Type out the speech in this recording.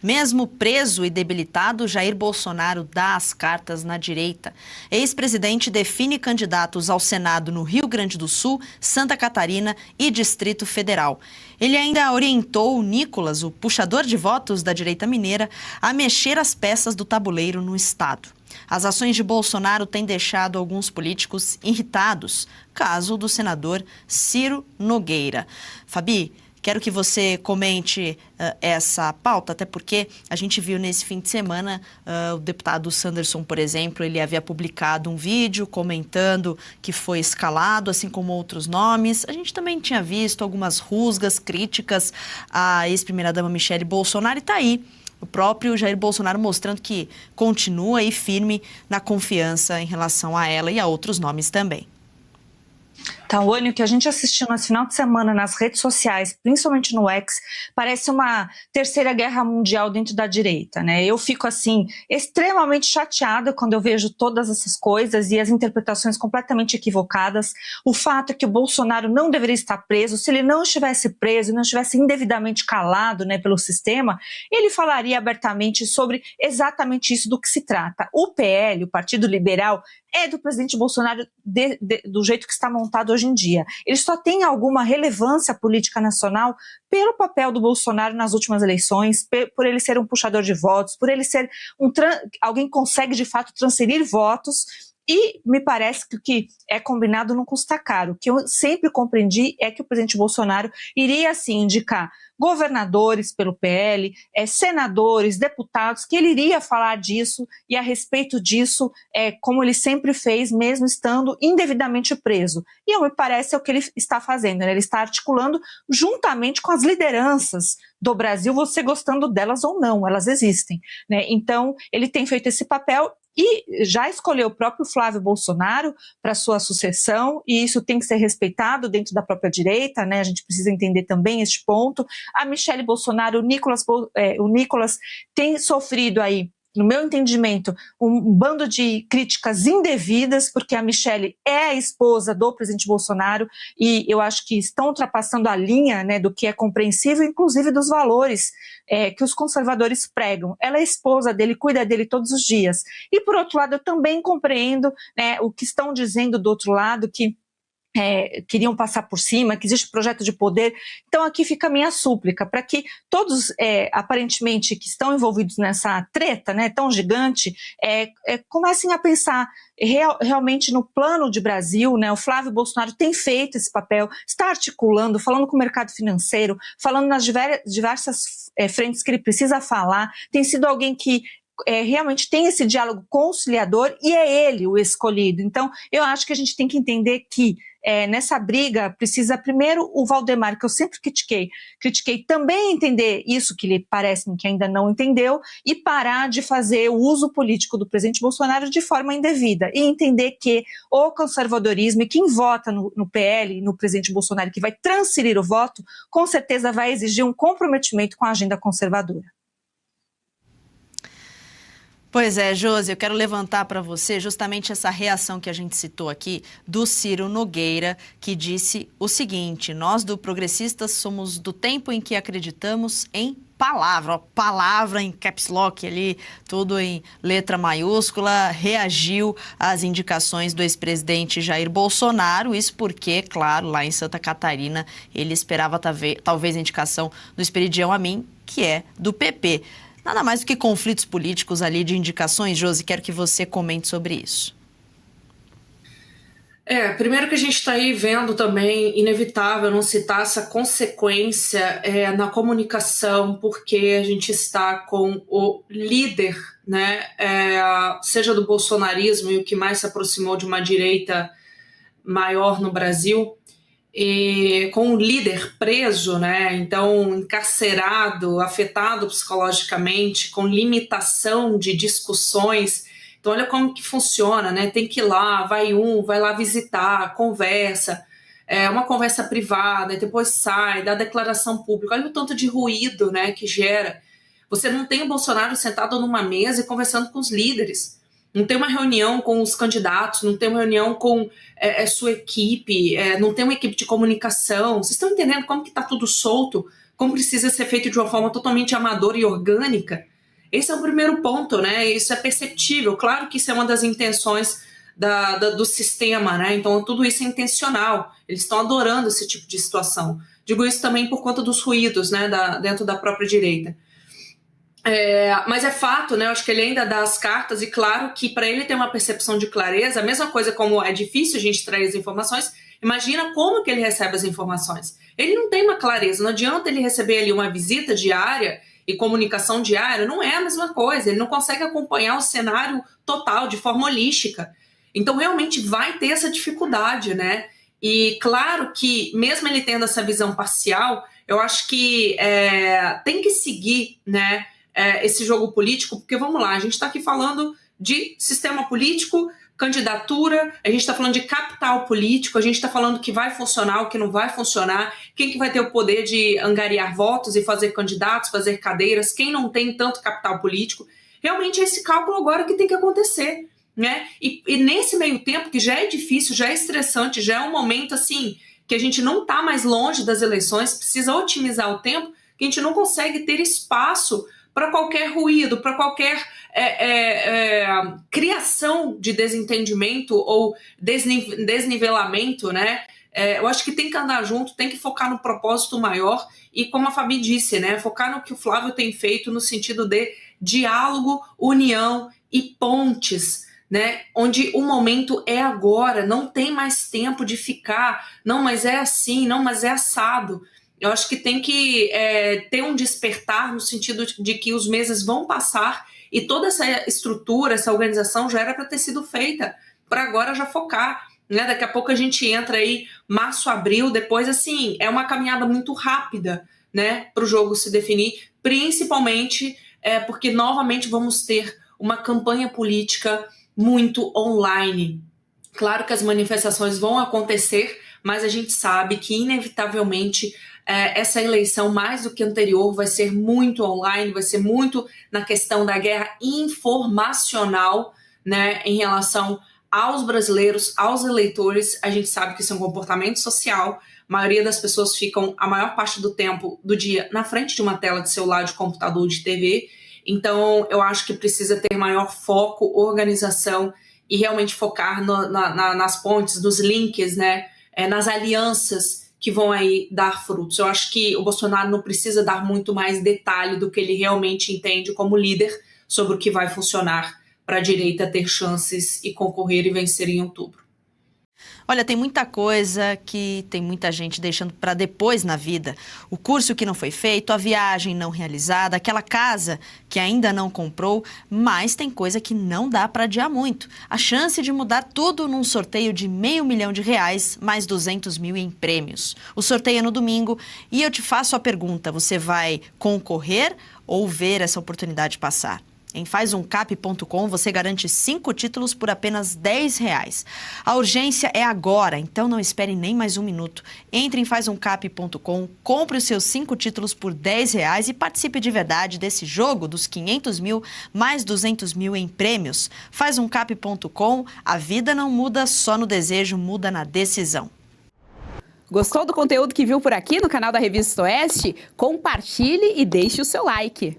Mesmo preso e debilitado, Jair Bolsonaro dá as cartas na direita. Ex-presidente define candidatos ao Senado no Rio Grande do Sul, Santa Catarina e Distrito Federal. Ele ainda orientou o Nicolas, o puxador de votos da direita mineira, a mexer as peças do tabuleiro no estado. As ações de Bolsonaro têm deixado alguns políticos irritados, caso do senador Ciro Nogueira. Fabi, quero que você comente essa pauta, até porque a gente viu nesse fim de semana o deputado Sanderson, por exemplo, ele havia publicado um vídeo comentando que foi escalado, assim como outros nomes. A gente também tinha visto algumas rusgas, críticas à ex-primeira-dama Michele Bolsonaro e está aí o próprio Jair Bolsonaro mostrando que continua aí firme na confiança em relação a ela e a outros nomes também. Tawane, o que a gente assistiu nesse final de semana nas redes sociais, principalmente no X, parece uma terceira guerra mundial dentro da direita, né? Eu fico, assim, extremamente chateada quando eu vejo todas essas coisas e as interpretações completamente equivocadas. O fato é que o Bolsonaro não deveria estar preso. Se ele não estivesse preso, não estivesse indevidamente calado, né, pelo sistema, ele falaria abertamente sobre exatamente isso do que se trata. O PL, o Partido Liberal, é do presidente Bolsonaro do jeito que está montado hoje em dia. Ele só tem alguma relevância política nacional pelo papel do Bolsonaro nas últimas eleições, por ele ser um puxador de votos, por ele ser alguém que consegue de fato transferir votos. E me parece que o que é combinado não custa caro. O que eu sempre compreendi é que o presidente Bolsonaro iria, sim, indicar governadores pelo PL, senadores, deputados, que ele iria falar disso e a respeito disso, como ele sempre fez, mesmo estando indevidamente preso. E me parece é o que ele está fazendo, né? Ele está articulando juntamente com as lideranças do Brasil, você gostando delas ou não, elas existem, né? Então, ele tem feito esse papel e já escolheu o próprio Flávio Bolsonaro para sua sucessão, e isso tem que ser respeitado dentro da própria direita, né? A gente precisa entender também este ponto. A Michele Bolsonaro, o Nicolas tem sofrido aí, no meu entendimento, um bando de críticas indevidas, porque a Michele é a esposa do presidente Bolsonaro e eu acho que estão ultrapassando a linha, né, do que é compreensível, inclusive dos valores que os conservadores pregam. Ela é esposa dele, cuida dele todos os dias. E, por outro lado, eu também compreendo, né, o que estão dizendo do outro lado, que queriam passar por cima, que existe projeto de poder. Então aqui fica a minha súplica, para que todos, aparentemente, que estão envolvidos nessa treta, né, tão gigante, comecem a pensar realmente no plano de Brasil, né? O Flávio Bolsonaro tem feito esse papel, está articulando, falando com o mercado financeiro, falando nas diversas frentes que ele precisa falar, tem sido alguém que realmente tem esse diálogo conciliador e é ele o escolhido. Então, eu acho que a gente tem que entender que nessa briga precisa primeiro o Valdemar, que eu sempre critiquei também entender isso que lhe parece que ainda não entendeu e parar de fazer o uso político do presidente Bolsonaro de forma indevida e entender que o conservadorismo e quem vota no PL, no presidente Bolsonaro, que vai transferir o voto, com certeza vai exigir um comprometimento com a agenda conservadora. Pois é, Josi, eu quero levantar para você justamente essa reação que a gente citou aqui do Ciro Nogueira, que disse o seguinte: nós do Progressistas somos do tempo em que acreditamos em palavra, palavra em caps lock ali, tudo em letra maiúscula, reagiu às indicações do ex-presidente Jair Bolsonaro, isso porque, claro, lá em Santa Catarina ele esperava talvez a indicação do Esperidião Amin, que é do PP. Nada mais do que conflitos políticos ali de indicações. Josi, quero que você comente sobre isso. Primeiro que a gente está aí vendo também, inevitável não citar essa consequência na comunicação, porque a gente está com o líder, né, seja do bolsonarismo e o que mais se aproximou de uma direita maior no Brasil, e com o líder preso, né, então encarcerado, afetado psicologicamente, com limitação de discussões. Então olha como que funciona, né? Tem que ir lá, vai lá visitar, conversa, uma conversa privada, e depois sai, dá declaração pública. Olha o tanto de ruído, né, que gera. Você não tem o Bolsonaro sentado numa mesa e conversando com os líderes. Não tem uma reunião com os candidatos, não tem uma reunião com sua equipe, não tem uma equipe de comunicação. Vocês estão entendendo como que está tudo solto? como precisa ser feito de uma forma totalmente amadora e orgânica. Esse é o primeiro ponto, né? Isso é perceptível. Claro que isso é uma das intenções do sistema, né? Então tudo isso é intencional. Eles estão adorando esse tipo de situação. Digo isso também por conta dos ruídos, né? Dentro da própria direita. Mas é fato, né? Eu acho que ele ainda dá as cartas, e claro que para ele ter uma percepção de clareza, a mesma coisa como é difícil a gente extrair as informações, imagina como que ele recebe as informações. Ele não tem uma clareza, não adianta ele receber ali uma visita diária e comunicação diária, não é a mesma coisa, ele não consegue acompanhar o cenário total, de forma holística. Então realmente vai ter essa dificuldade, né? E claro que mesmo ele tendo essa visão parcial, eu acho que tem que seguir, né? Esse jogo político, porque vamos lá, a gente está aqui falando de sistema político, candidatura, a gente está falando de capital político, a gente está falando que vai funcionar, o que não vai funcionar, quem que vai ter o poder de angariar votos e fazer candidatos, fazer cadeiras, quem não tem tanto capital político. Realmente é esse cálculo agora que tem que acontecer, né? E nesse meio tempo, que já é difícil, já é estressante, já é um momento assim que a gente não está mais longe das eleições, precisa otimizar o tempo, que a gente não consegue ter espaço para qualquer ruído, para qualquer criação de desentendimento ou desnivelamento, né? Eu acho que tem que andar junto, tem que focar no propósito maior e, como a Fabi disse, né, focar no que o Flávio tem feito no sentido de diálogo, união e pontes, né? Onde o momento é agora, não tem mais tempo de ficar, não, mas é assim, não, mas é assado. Eu acho que tem que ter um despertar no sentido de que os meses vão passar e toda essa estrutura, essa organização já era para ter sido feita, para agora já focar, né? Daqui a pouco a gente entra aí março, abril, depois assim, é uma caminhada muito rápida, né, para o jogo se definir, principalmente porque novamente vamos ter uma campanha política muito online. Claro que as manifestações vão acontecer, mas a gente sabe que inevitavelmente essa eleição, mais do que anterior, vai ser muito online, vai ser muito na questão da guerra informacional, né, em relação aos brasileiros, aos eleitores. A gente sabe que isso é um comportamento social, a maioria das pessoas ficam a maior parte do tempo do dia na frente de uma tela de celular, de computador, de TV, então eu acho que precisa ter maior foco, organização e realmente focar nas pontes, nos links, né, nas alianças que vão aí dar frutos. Eu acho que o Bolsonaro não precisa dar muito mais detalhe do que ele realmente entende como líder sobre o que vai funcionar para a direita ter chances e concorrer e vencer em outubro. Olha, tem muita coisa que tem muita gente deixando para depois na vida. O curso que não foi feito, a viagem não realizada, aquela casa que ainda não comprou, mas tem coisa que não dá para adiar muito. A chance de mudar tudo num sorteio de R$500 mil, mais 200 mil em prêmios. O sorteio é no domingo e eu te faço a pergunta, você vai concorrer ou ver essa oportunidade passar? Em fazumcap.com você garante 5 títulos por apenas R$10. A urgência é agora, então não espere nem mais um minuto. Entre em fazumcap.com, compre os seus 5 títulos por R$10 e participe de verdade desse jogo dos 500 mil mais 200 mil em prêmios. Fazumcap.com, a vida não muda só no desejo, muda na decisão. Gostou do conteúdo que viu por aqui no canal da Revista Oeste? Compartilhe e deixe o seu like.